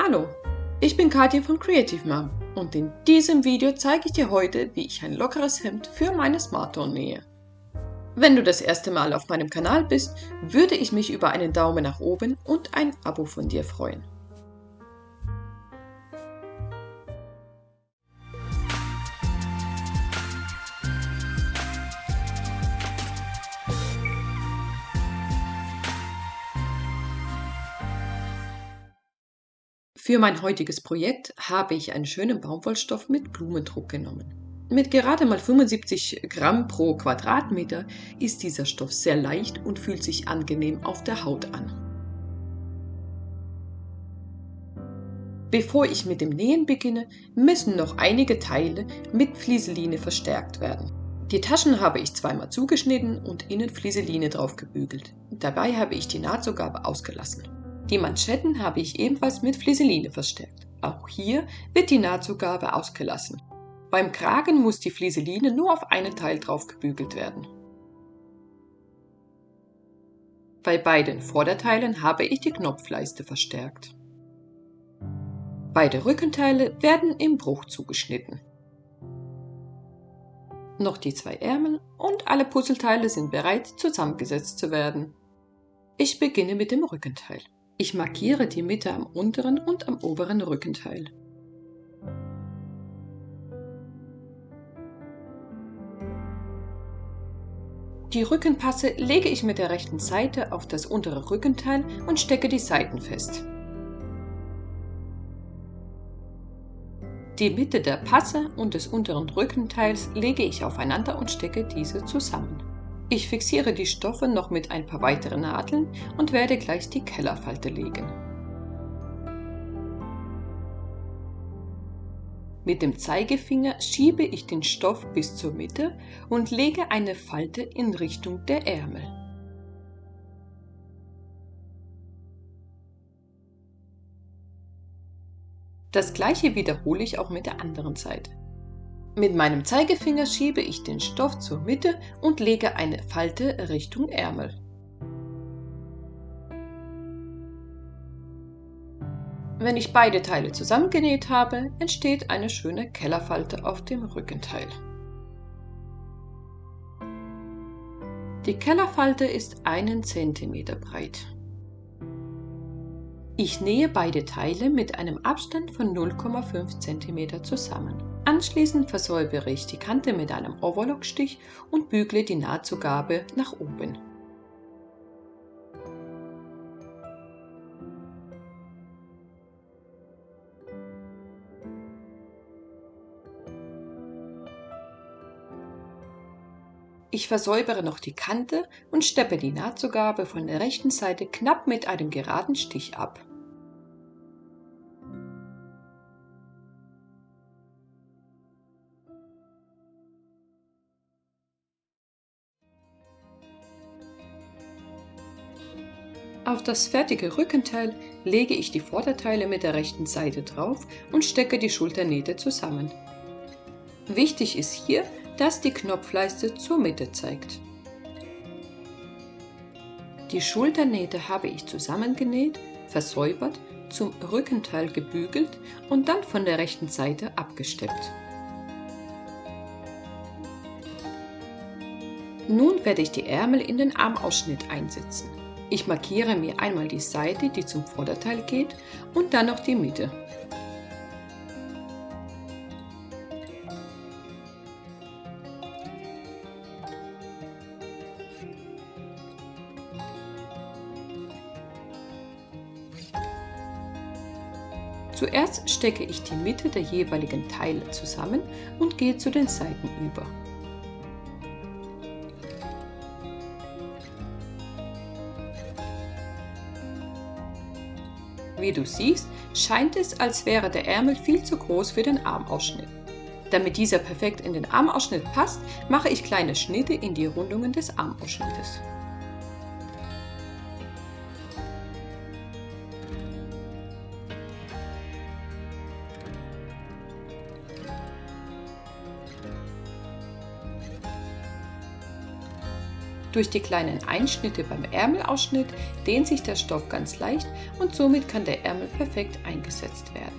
Hallo, ich bin Katja von Creative Mom und in diesem Video zeige ich dir heute, wie ich ein lockeres Hemd für meine Smartphone nähe. Wenn du das erste Mal auf meinem Kanal bist, würde ich mich über einen Daumen nach oben und ein Abo von dir freuen. Für mein heutiges Projekt habe ich einen schönen Baumwollstoff mit Blumendruck genommen. Mit gerade mal 75 Gramm pro Quadratmeter ist dieser Stoff sehr leicht und fühlt sich angenehm auf der Haut an. Bevor ich mit dem Nähen beginne, müssen noch einige Teile mit Flieseline verstärkt werden. Die Taschen habe ich zweimal zugeschnitten und innen Flieseline drauf gebügelt. Dabei habe ich die Nahtzugabe ausgelassen. Die Manschetten habe ich ebenfalls mit Flieseline verstärkt. Auch hier wird die Nahtzugabe ausgelassen. Beim Kragen muss die Flieseline nur auf einen Teil drauf gebügelt werden. Bei beiden Vorderteilen habe ich die Knopfleiste verstärkt. Beide Rückenteile werden im Bruch zugeschnitten. Noch die zwei Ärmel und alle Puzzleteile sind bereit, zusammengesetzt zu werden. Ich beginne mit dem Rückenteil. Ich markiere die Mitte am unteren und am oberen Rückenteil. Die Rückenpasse lege ich mit der rechten Seite auf das untere Rückenteil und stecke die Seiten fest. Die Mitte der Passe und des unteren Rückenteils lege ich aufeinander und stecke diese zusammen. Ich fixiere die Stoffe noch mit ein paar weiteren Nadeln und werde gleich die Kellerfalte legen. Mit dem Zeigefinger schiebe ich den Stoff bis zur Mitte und lege eine Falte in Richtung der Ärmel. Das gleiche wiederhole ich auch mit der anderen Seite. Mit meinem Zeigefinger schiebe ich den Stoff zur Mitte und lege eine Falte Richtung Ärmel. Wenn ich beide Teile zusammengenäht habe, entsteht eine schöne Kellerfalte auf dem Rückenteil. Die Kellerfalte ist 1 cm breit. Ich nähe beide Teile mit einem Abstand von 0,5 cm zusammen. Anschließend versäubere ich die Kante mit einem Overlockstich und bügle die Nahtzugabe nach oben. Ich versäubere noch die Kante und steppe die Nahtzugabe von der rechten Seite knapp mit einem geraden Stich ab. Auf das fertige Rückenteil lege ich die Vorderteile mit der rechten Seite drauf und stecke die Schulternähte zusammen. Wichtig ist hier, dass die Knopfleiste zur Mitte zeigt. Die Schulternähte habe ich zusammengenäht, versäubert, zum Rückenteil gebügelt und dann von der rechten Seite abgesteppt. Nun werde ich die Ärmel in den Armausschnitt einsetzen. Ich markiere mir einmal die Seite, die zum Vorderteil geht, und dann noch die Mitte. Zuerst stecke ich die Mitte der jeweiligen Teile zusammen und gehe zu den Seiten über. Wie du siehst, scheint es, als wäre der Ärmel viel zu groß für den Armausschnitt. Damit dieser perfekt in den Armausschnitt passt, mache ich kleine Schnitte in die Rundungen des Armausschnittes. Durch die kleinen Einschnitte beim Ärmelausschnitt dehnt sich der Stoff ganz leicht und somit kann der Ärmel perfekt eingesetzt werden.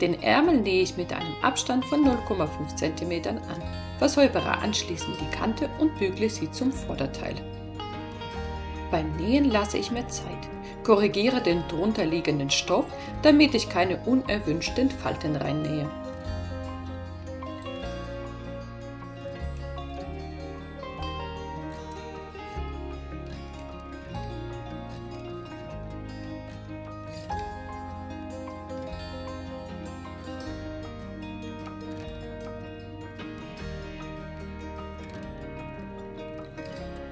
Den Ärmel nähe ich mit einem Abstand von 0,5 cm an, versäubere anschließend die Kante und bügle sie zum Vorderteil. Beim Nähen lasse ich mir Zeit, korrigiere den drunter liegenden Stoff, damit ich keine unerwünschten Falten reinnähe.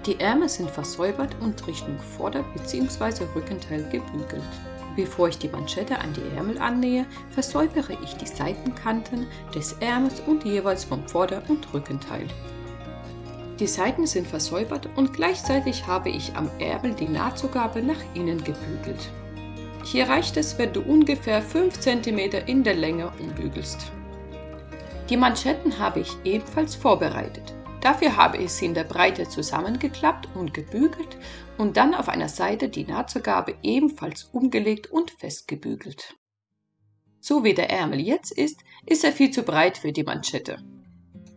Die Ärmel sind versäubert und Richtung Vorder- bzw. Rückenteil gebügelt. Bevor ich die Manschette an die Ärmel annähe, versäubere ich die Seitenkanten des Ärmels und jeweils vom Vorder- und Rückenteil. Die Seiten sind versäubert und gleichzeitig habe ich am Ärmel die Nahtzugabe nach innen gebügelt. Hier reicht es, wenn du ungefähr 5 cm in der Länge umbügelst. Die Manschetten habe ich ebenfalls vorbereitet. Dafür habe ich sie in der Breite zusammengeklappt und gebügelt und dann auf einer Seite die Nahtzugabe ebenfalls umgelegt und festgebügelt. So wie der Ärmel jetzt ist er viel zu breit für die Manschette.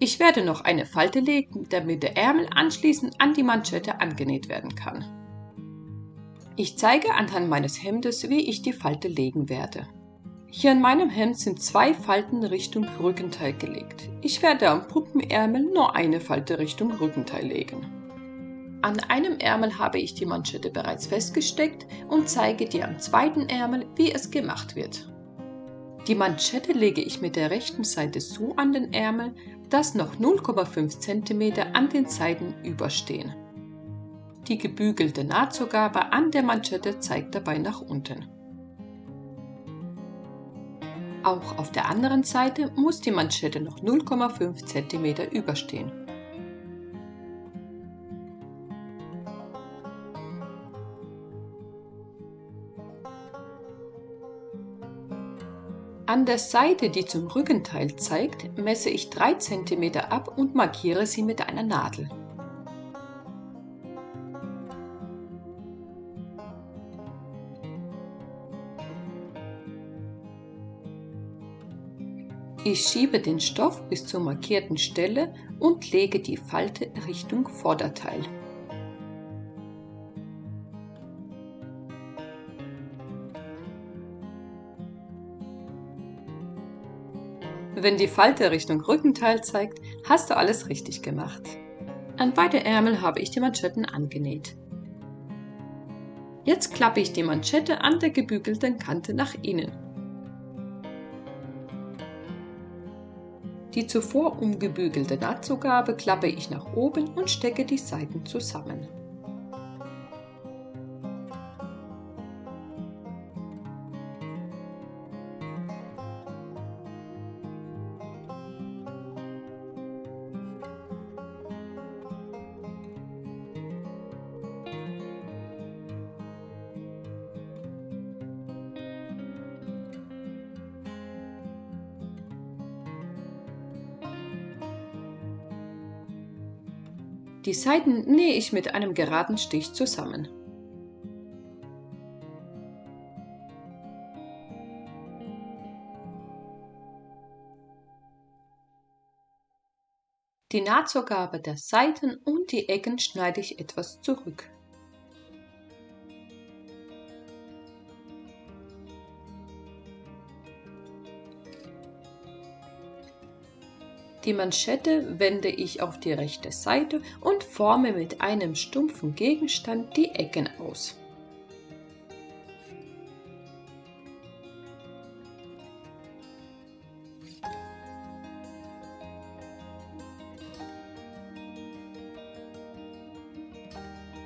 Ich werde noch eine Falte legen, damit der Ärmel anschließend an die Manschette angenäht werden kann. Ich zeige anhand meines Hemdes, wie ich die Falte legen werde. Hier in meinem Hemd sind 2 Falten Richtung Rückenteil gelegt. Ich werde am Puppenärmel nur eine Falte Richtung Rückenteil legen. An einem Ärmel habe ich die Manschette bereits festgesteckt und zeige dir am zweiten Ärmel, wie es gemacht wird. Die Manschette lege ich mit der rechten Seite so an den Ärmel, dass noch 0,5 cm an den Seiten überstehen. Die gebügelte Nahtzugabe an der Manschette zeigt dabei nach unten. Auch auf der anderen Seite muss die Manschette noch 0,5 cm überstehen. An der Seite, die zum Rückenteil zeigt, messe ich 3 cm ab und markiere sie mit einer Nadel. Ich schiebe den Stoff bis zur markierten Stelle und lege die Falte Richtung Vorderteil. Wenn die Falte Richtung Rückenteil zeigt, hast du alles richtig gemacht. An beide Ärmel habe ich die Manschetten angenäht. Jetzt klappe ich die Manschette an der gebügelten Kante nach innen. Die zuvor umgebügelte Nahtzugabe klappe ich nach oben und stecke die Seiten zusammen. Die Seiten nähe ich mit einem geraden Stich zusammen. Die Nahtzugabe der Seiten und die Ecken schneide ich etwas zurück. Die Manschette wende ich auf die rechte Seite und forme mit einem stumpfen Gegenstand die Ecken aus.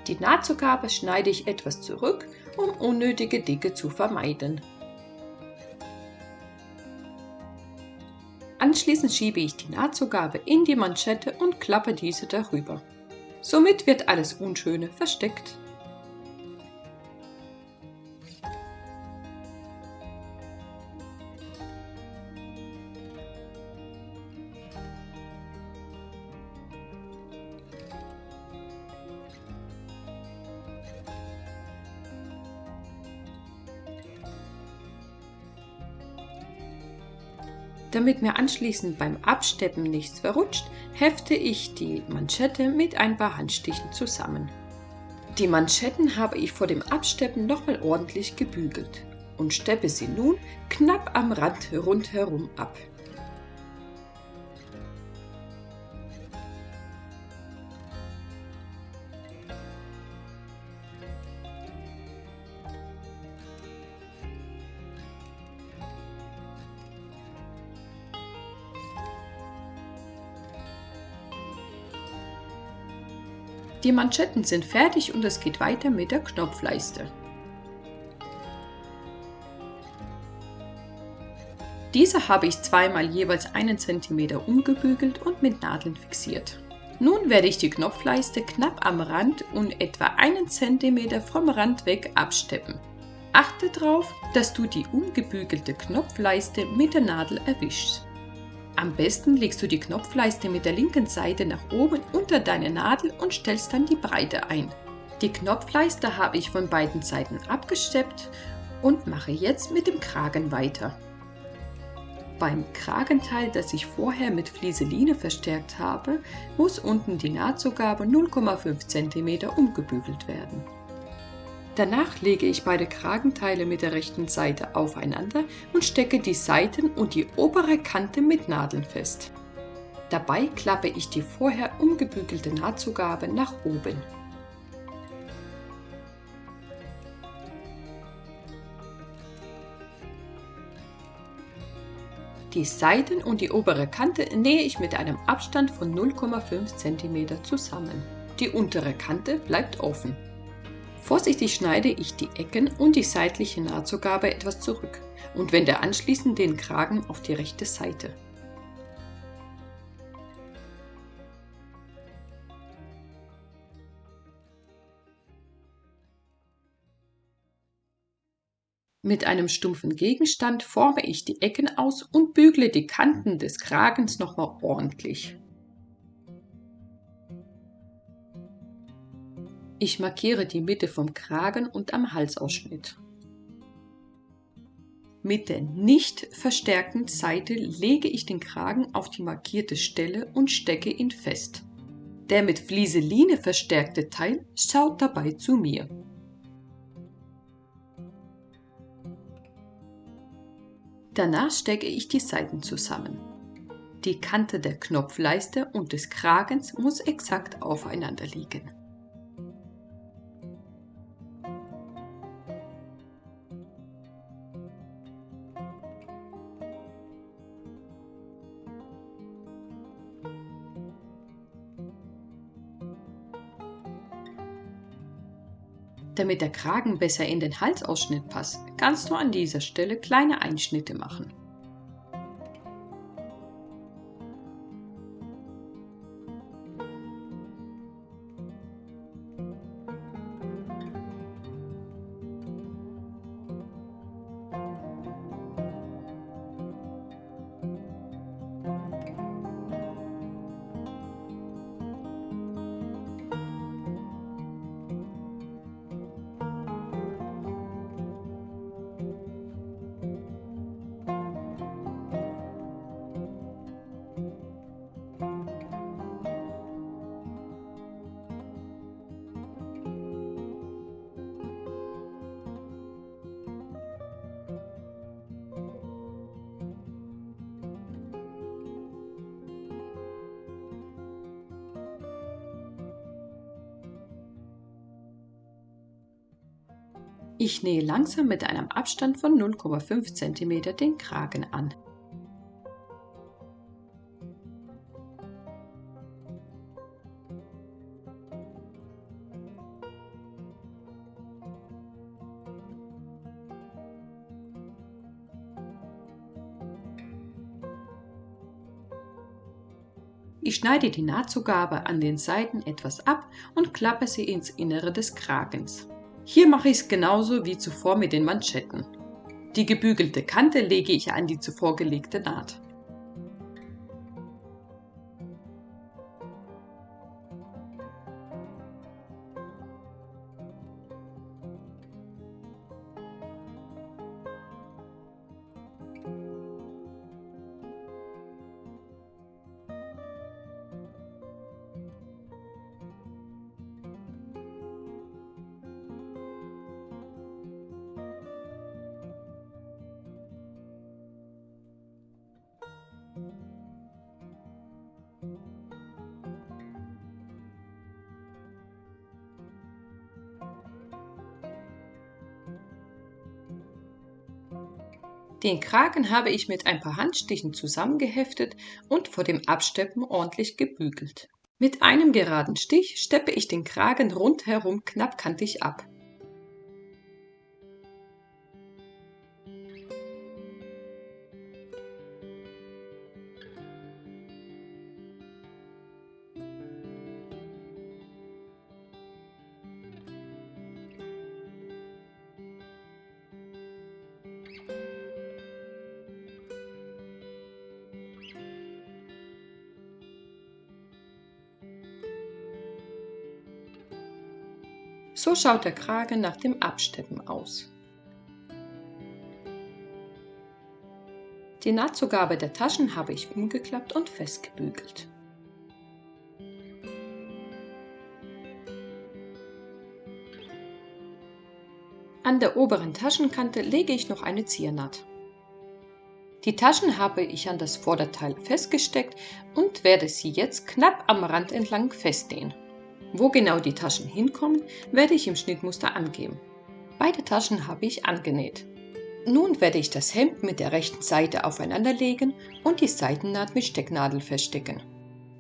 Die Nahtzugabe schneide ich etwas zurück um unnötige Dicke zu vermeiden. Anschließend schiebe ich die Nahtzugabe in die Manschette und klappe diese darüber. Somit wird alles Unschöne versteckt. Damit mir anschließend beim Absteppen nichts verrutscht, hefte ich die Manschette mit ein paar Handstichen zusammen. Die Manschetten habe ich vor dem Absteppen nochmal ordentlich gebügelt und steppe sie nun knapp am Rand rundherum ab. Die Manschetten sind fertig und es geht weiter mit der Knopfleiste. Diese habe ich zweimal jeweils 1 cm umgebügelt und mit Nadeln fixiert. Nun werde ich die Knopfleiste knapp am Rand und etwa 1 cm vom Rand weg absteppen. Achte darauf, dass du die umgebügelte Knopfleiste mit der Nadel erwischst. Am besten legst du die Knopfleiste mit der linken Seite nach oben unter deine Nadel und stellst dann die Breite ein. Die Knopfleiste habe ich von beiden Seiten abgesteppt und mache jetzt mit dem Kragen weiter. Beim Kragenteil, das ich vorher mit Flieseline verstärkt habe, muss unten die Nahtzugabe 0,5 cm umgebügelt werden. Danach lege ich beide Kragenteile mit der rechten Seite aufeinander und stecke die Seiten und die obere Kante mit Nadeln fest. Dabei klappe ich die vorher umgebügelte Nahtzugabe nach oben. Die Seiten und die obere Kante nähe ich mit einem Abstand von 0,5 cm zusammen. Die untere Kante bleibt offen. Vorsichtig schneide ich die Ecken und die seitliche Nahtzugabe etwas zurück und wende anschließend den Kragen auf die rechte Seite. Mit einem stumpfen Gegenstand forme ich die Ecken aus und bügle die Kanten des Kragens nochmal ordentlich. Ich markiere die Mitte vom Kragen und am Halsausschnitt. Mit der nicht verstärkten Seite lege ich den Kragen auf die markierte Stelle und stecke ihn fest. Der mit Flieseline verstärkte Teil schaut dabei zu mir. Danach stecke ich die Seiten zusammen. Die Kante der Knopfleiste und des Kragens muss exakt aufeinander liegen. Damit der Kragen besser in den Halsausschnitt passt, kannst du an dieser Stelle kleine Einschnitte machen. Ich nähe langsam mit einem Abstand von 0,5 cm den Kragen an. Ich schneide die Nahtzugabe an den Seiten etwas ab und klappe sie ins Innere des Kragens. Hier mache ich es genauso wie zuvor mit den Manschetten. Die gebügelte Kante lege ich an die zuvor gelegte Naht. Den Kragen habe ich mit ein paar Handstichen zusammengeheftet und vor dem Absteppen ordentlich gebügelt. Mit einem geraden Stich steppe ich den Kragen rundherum knappkantig ab. So schaut der Kragen nach dem Absteppen aus. Die Nahtzugabe der Taschen habe ich umgeklappt und festgebügelt. An der oberen Taschenkante lege ich noch eine Ziernaht. Die Taschen habe ich an das Vorderteil festgesteckt und werde sie jetzt knapp am Rand entlang festnähen. Wo genau die Taschen hinkommen, werde ich im Schnittmuster angeben. Beide Taschen habe ich angenäht. Nun werde ich das Hemd mit der rechten Seite aufeinander legen und die Seitennaht mit Stecknadel feststecken.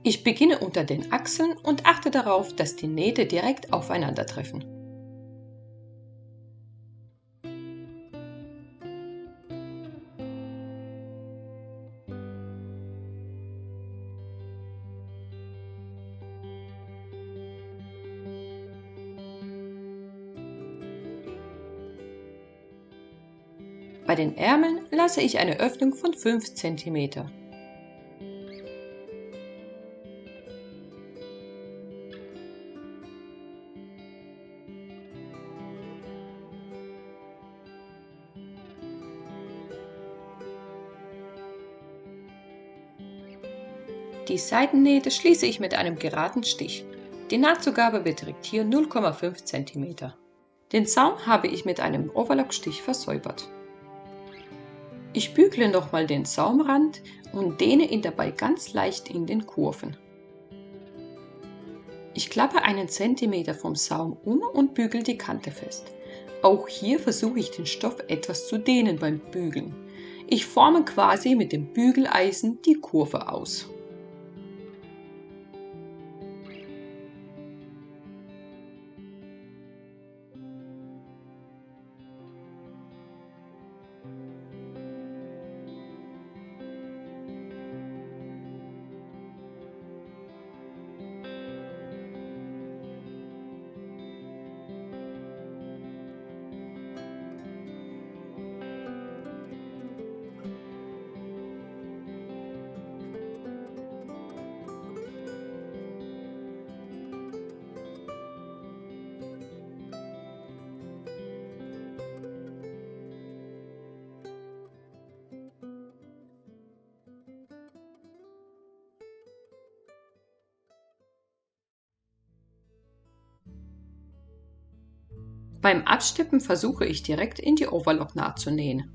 Ich beginne unter den Achseln und achte darauf, dass die Nähte direkt aufeinandertreffen. Bei den Ärmeln lasse ich eine Öffnung von 5 cm. Die Seitennähte schließe ich mit einem geraden Stich. Die Nahtzugabe beträgt hier 0,5 cm. Den Saum habe ich mit einem Overlockstich versäubert. Ich bügle nochmal den Saumrand und dehne ihn dabei ganz leicht in den Kurven. Ich klappe einen Zentimeter vom Saum um und bügele die Kante fest. Auch hier versuche ich den Stoff etwas zu dehnen beim Bügeln. Ich forme quasi mit dem Bügeleisen die Kurve aus. Beim Abstippen versuche ich direkt in die Overlocknaht zu nähen.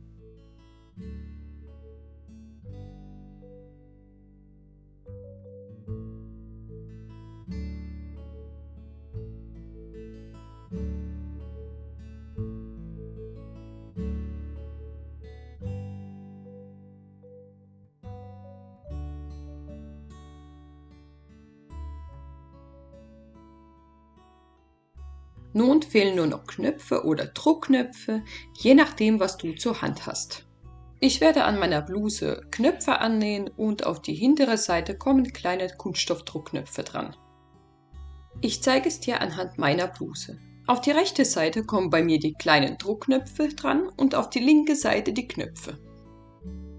Nun fehlen nur noch Knöpfe oder Druckknöpfe, je nachdem, was du zur Hand hast. Ich werde an meiner Bluse Knöpfe annähen und auf die hintere Seite kommen kleine Kunststoffdruckknöpfe dran. Ich zeige es dir anhand meiner Bluse. Auf die rechte Seite kommen bei mir die kleinen Druckknöpfe dran und auf die linke Seite die Knöpfe.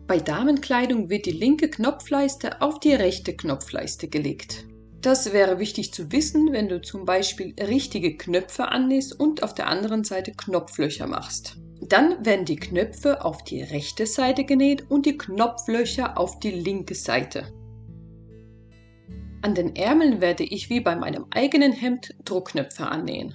Bei Damenkleidung wird die linke Knopfleiste auf die rechte Knopfleiste gelegt. Das wäre wichtig zu wissen, wenn du zum Beispiel richtige Knöpfe annähst und auf der anderen Seite Knopflöcher machst. Dann werden die Knöpfe auf die rechte Seite genäht und die Knopflöcher auf die linke Seite. An den Ärmeln werde ich wie bei meinem eigenen Hemd Druckknöpfe annähen.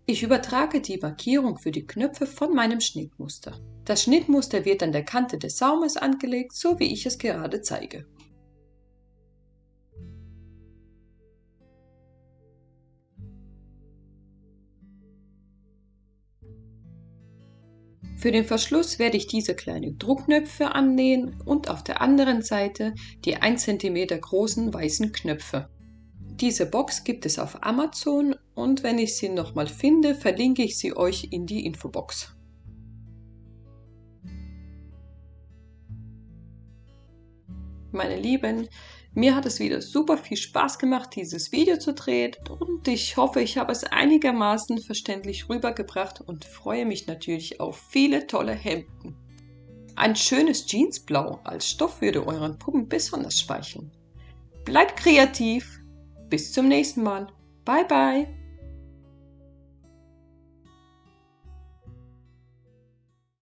Ich übertrage die Markierung für die Knöpfe von meinem Schnittmuster. Das Schnittmuster wird an der Kante des Saumes angelegt, so wie ich es gerade zeige. Für den Verschluss werde ich diese kleinen Druckknöpfe annähen und auf der anderen Seite die 1 cm großen weißen Knöpfe. Diese Box gibt es auf Amazon und wenn ich sie nochmal finde, verlinke ich sie euch in die Infobox. Meine Lieben, mir hat es wieder super viel Spaß gemacht, dieses Video zu drehen und ich hoffe, ich habe es einigermaßen verständlich rübergebracht und freue mich natürlich auf viele tolle Hemden. Ein schönes Jeansblau als Stoff würde euren Puppen besonders schmeicheln. Bleibt kreativ! Bis zum nächsten Mal. Bye bye!